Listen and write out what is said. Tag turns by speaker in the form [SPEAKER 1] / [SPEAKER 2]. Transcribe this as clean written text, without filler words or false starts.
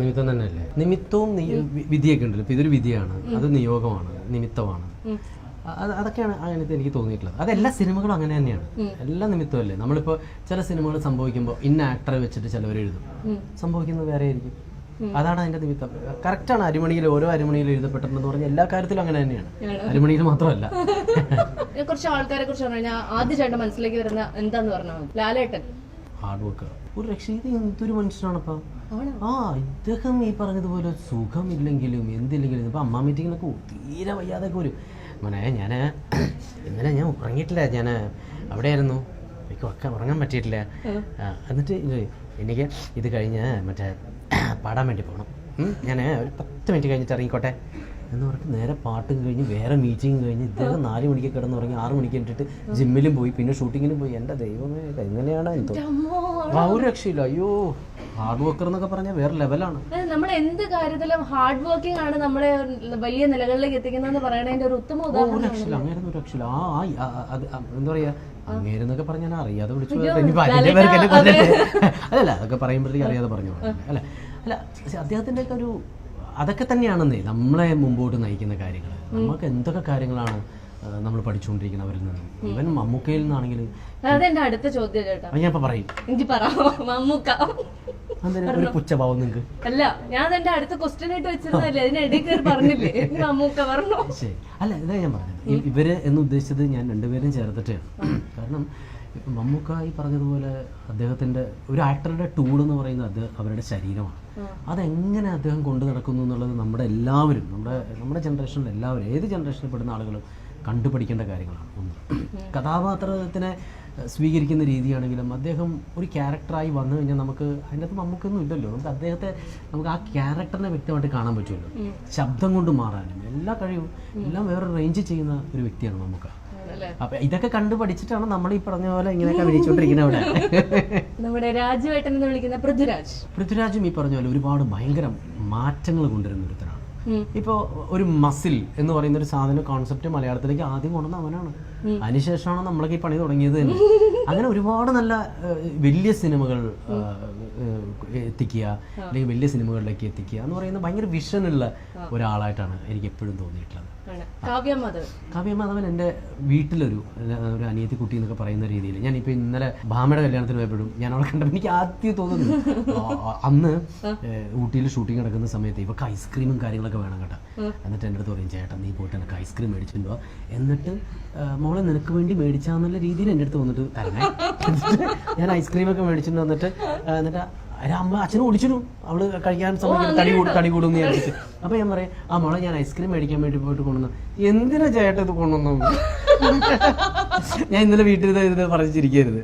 [SPEAKER 1] നിമിത്തം തന്നെയല്ലേ. നിമിത്തവും വിധിയൊക്കെ ഉണ്ടല്ലോ. ഇപ്പൊ ഇതൊരു വിധിയാണ്, അത് നിയോഗമാണ്, നിമിത്തമാണ്. അതൊക്കെയാണ് അങ്ങനത്തെ എനിക്ക് തോന്നിയിട്ടുള്ളത്. അതെല്ലാ സിനിമകളും അങ്ങനെ തന്നെയാണ്, എല്ലാ നിമിത്തമല്ലേ. നമ്മളിപ്പോൾ ചില സിനിമകൾ സംഭവിക്കുമ്പോൾ ഇന്ന ആക്ടറെ വെച്ചിട്ട് ചിലവർ എഴുതും, സംഭവിക്കുന്നത് വേറെ ആയിരിക്കും. അതാണ് അതിന്റെ നിമിത്തം. കറക്റ്റാണ്. അരിമണിയിൽ ഓരോ അരിമണിയിൽ എഴുതപ്പെട്ടെന്ന് പറഞ്ഞാൽ എല്ലാ കാര്യത്തിലും അങ്ങനെ തന്നെയാണ്, അരിമണിയിൽ മാത്രമല്ല.
[SPEAKER 2] കുറച്ച് ആൾക്കാരെ കുറിച്ച് പറഞ്ഞാൽ ആദ്യമായിട്ട് മനസ്സിലേക്ക് വരുന്ന എന്താന്ന് പറഞ്ഞാൽ ലാലേട്ടൻ
[SPEAKER 1] ഹാർഡ് വർക്ക്. ഒരു രക്ഷീത എന്തൊരു മനുഷ്യനാണപ്പാ. ഇദ്ദേഹം ഈ പറഞ്ഞതുപോലെ സുഖമില്ലെങ്കിലും എന്തില്ലെങ്കിലും ഇപ്പൊ അമ്മ മീറ്റിങ്ങിനൊക്കെ തീരെ വയ്യാതൊക്കെ വരും. മോനെ ഞാൻ ഇന്നലെ ഞാൻ ഉറങ്ങിയിട്ടില്ല, ഞാൻ അവിടെയായിരുന്നു, എനിക്കൊക്കെ ഉറങ്ങാൻ പറ്റിയിട്ടില്ല. എന്നിട്ട് എനിക്ക് ഇത് കഴിഞ്ഞ് മറ്റേ പാടാൻ വേണ്ടി പോകണം, ഞാൻ ഒരു 10 മിനിറ്റ് കഴിഞ്ഞിട്ട് ഇറങ്ങിക്കോട്ടെ എന്ന് പറഞ്ഞിട്ട് നേരെ പാട്ടും കഴിഞ്ഞ് വേറെ മീറ്റിംഗ് കഴിഞ്ഞ് ഇദ്ദേഹം 4 മണിക്ക് കിടന്നുറങ്ങി 6 മണിക്ക് ഇട്ടിട്ട് ജിമ്മിലും പോയി, പിന്നെ ഷൂട്ടിങ്ങിനും പോയി. എൻ്റെ ദൈവമേ, എങ്ങനെയാണ് എന്തോ ഒരു രക്ഷയില്ല. അയ്യോ, ഹാർഡ് വർക്കർ എന്നൊക്കെ പറഞ്ഞാൽ വേറെ ലെവലാണ്.
[SPEAKER 2] നമ്മൾ എന്ത് കാര്യത്തിലും ഹാർഡ് വർക്കിംഗ് ആണ് നമ്മളെ വലിയ നിലകളിലേക്ക് എത്തിക്കുന്നതെന്ന് പറയണതിന്റെ ഒരു ഉത്തമ ഉദാഹരണം.
[SPEAKER 1] ഒരു രക്ഷയില്ല, അങ്ങനെ ഒരു രക്ഷയില്ല. എന്താ പറയാ, അങ്ങേരെന്നൊക്കെ പറഞ്ഞാൽ അറിയാതെ വിളിച്ചു ഇനിയിപ്പോൾ അതിൻ്റെ പേർക്ക് എന്നെ കൊണ്ടിട്ട് അതല്ല, അതൊക്കെ പറയുമ്പോഴത്തേക്ക് അറിയാതെ പറഞ്ഞു അല്ല അല്ല. അദ്ദേഹത്തിൻ്റെ ഒക്കെ ഒരു അതൊക്കെ തന്നെയാണെന്നേ നമ്മളെ മുമ്പോട്ട് നയിക്കുന്ന കാര്യങ്ങൾ. നമുക്ക് എന്തൊക്കെ കാര്യങ്ങളാണ് നമ്മൾ പഠിച്ചുകൊണ്ടിരിക്കുന്നത് അവരിൽ നിന്നും. ഇവൻ മമ്മൂക്കയിൽ നിന്നാണെങ്കിൽ
[SPEAKER 2] അതെന്റെ അടുത്ത ചോദ്യം ചേട്ടാ,
[SPEAKER 1] ഞാൻ ഇപ്പൊ പറയും.
[SPEAKER 2] മമ്മൂക്ക
[SPEAKER 1] ഒരു പുച്ഛഭാവം നിങ്ങൾക്ക് അല്ല,
[SPEAKER 2] ഞാൻ എന്റെ അടുത്ത ക്വസ്റ്റ്യൻ ആയിട്ട് വെച്ചിരുന്നല്ലേ, അതിനിടയിൽ കയറി പറഞ്ഞില്ലേ മമ്മൂക്ക പറഞ്ഞു.
[SPEAKER 1] ശരി, അല്ല ഇതാ ഞാൻ പറഞ്ഞത്. ഇവര് എന്ന് ഉദ്ദേശിച്ചത് ഞാൻ രണ്ടുപേരും ചേർത്തിട്ടാണ്. കാരണം മമ്മൂക്ക ഈ പറഞ്ഞതുപോലെ അദ്ദേഹത്തിന്റെ ഒരു ആക്ടറുടെ ടൂൾ എന്ന് പറയുന്നത് അവരുടെ ശരീരമാണ്. അതെങ്ങനെ അദ്ദേഹം കൊണ്ടു നടക്കുന്നു എന്നുള്ളത് നമ്മുടെ എല്ലാവരും, നമ്മുടെ ജനറേഷനിൽ എല്ലാവരും, ഏത് ജനറേഷനിൽ പെടുന്ന ആളുകളും കണ്ടുപഠിക്കേണ്ട കാര്യങ്ങളാണ്. ഒന്ന്, കഥാപാത്രത്തിനെ സ്വീകരിക്കുന്ന രീതിയാണെങ്കിലും അദ്ദേഹം ഒരു ക്യാരക്ടറായി വന്നു കഴിഞ്ഞാൽ നമുക്ക് അതിൻ്റെ അകത്ത് നമുക്കൊന്നും ഇല്ലല്ലോ. നമുക്ക് ആ ക്യാരക്ടറിനെ വ്യക്തമായിട്ട് കാണാൻ പറ്റുമല്ലോ. ശബ്ദം കൊണ്ട് മാറാനും എല്ലാ കഴിവും എല്ലാം വേറെ റേഞ്ച് ചെയ്യുന്ന ഒരു വ്യക്തിയാണ് മമ്മൂക്ക. അപ്പൊ ഇതൊക്കെ കണ്ടു പഠിച്ചിട്ടാണ് നമ്മൾ ഈ പറഞ്ഞ പോലെ ഇങ്ങനെയൊക്കെ വിളിച്ചുകൊണ്ടിരിക്കുന്നത്. അവിടെ
[SPEAKER 2] നമ്മുടെ രാജുവേട്ടൻ എന്ന് വിളിക്കുന്ന പൃഥ്വിരാജും ഈ പറഞ്ഞ പോലെ ഒരുപാട് ഭയങ്കര മാറ്റങ്ങൾ കൊണ്ടുവരുന്ന ഒരുത്തരാണ്. ഇപ്പോൾ ഒരു മസിൽ എന്ന് പറയുന്ന ഒരു സാധന കോൺസെപ്റ്റ് മലയാളത്തിലേക്ക് ആദ്യം കൊണ്ടുവന്ന അവനാണ്. അതിനുശേഷമാണ് നമ്മളൊക്കെ ഈ പണി തുടങ്ങിയത് തന്നെ. അങ്ങനെ ഒരുപാട് നല്ല വലിയ സിനിമകൾ എത്തിക്കുക, അല്ലെങ്കിൽ വലിയ സിനിമകളിലേക്ക് എത്തിക്കുക എന്ന് പറയുന്ന ഭയങ്കര വിഷനുള്ള ഒരാളായിട്ടാണ് എനിക്ക് എപ്പോഴും തോന്നിയിട്ടുള്ളത്. കാവ്യമാധവൻ എൻ്റെ വീട്ടിലൊരു അനിയത്തി കുട്ടി എന്നൊക്കെ പറയുന്ന രീതിയിൽ, ഞാനിപ്പോൾ ഇന്നലെ ഭാമയുടെ കല്യാണത്തിന് പോയപ്പോഴും ഞാൻ അവളെ കണ്ടപ്പോൾ എനിക്ക് ആദ്യം തോന്നുന്നു, അന്ന് ഊട്ടിയിൽ ഷൂട്ടിംഗ് നടക്കുന്ന സമയത്ത് ഇവർക്ക് ഐസ്ക്രീമും കാര്യങ്ങളൊക്കെ വേണം കേട്ടോ. എന്നിട്ട് എൻ്റെ അടുത്ത് പറയും, ചേട്ടാ നീ പോയിട്ട് എനിക്ക് ഐസ്ക്രീം മേടിച്ചിട്ടുണ്ടോ, എന്നിട്ട് മോളെ നിനക്ക് വേണ്ടി മേടിച്ചാന്നുള്ള രീതിയിൽ എൻ്റെ അടുത്ത് വന്നിട്ട് തരണേ. ഞാൻ ഐസ്ക്രീമൊക്കെ മേടിച്ചിട്ട് വന്നിട്ട് എന്നിട്ട് അമ്മ അച്ഛനും ഓടിച്ചിരുന്നു, അവള് കഴിക്കാൻ സമയം തടി കൂടും എന്ന് വിചാരിച്ചിട്ട്. അപ്പൊ ഞാൻ പറയാം, മോളെ ഞാൻ ഐസ്ക്രീം മേടിക്കാൻ വേണ്ടി പോയിട്ട് കൊണ്ടുവന്നു. എന്തിനാ ചേട്ടാ ഇത് കൊണ്ടുവന്നു? ഞാൻ ഇന്നലെ വീട്ടിൽ ഇത് പറഞ്ഞിരിക്കരുത്.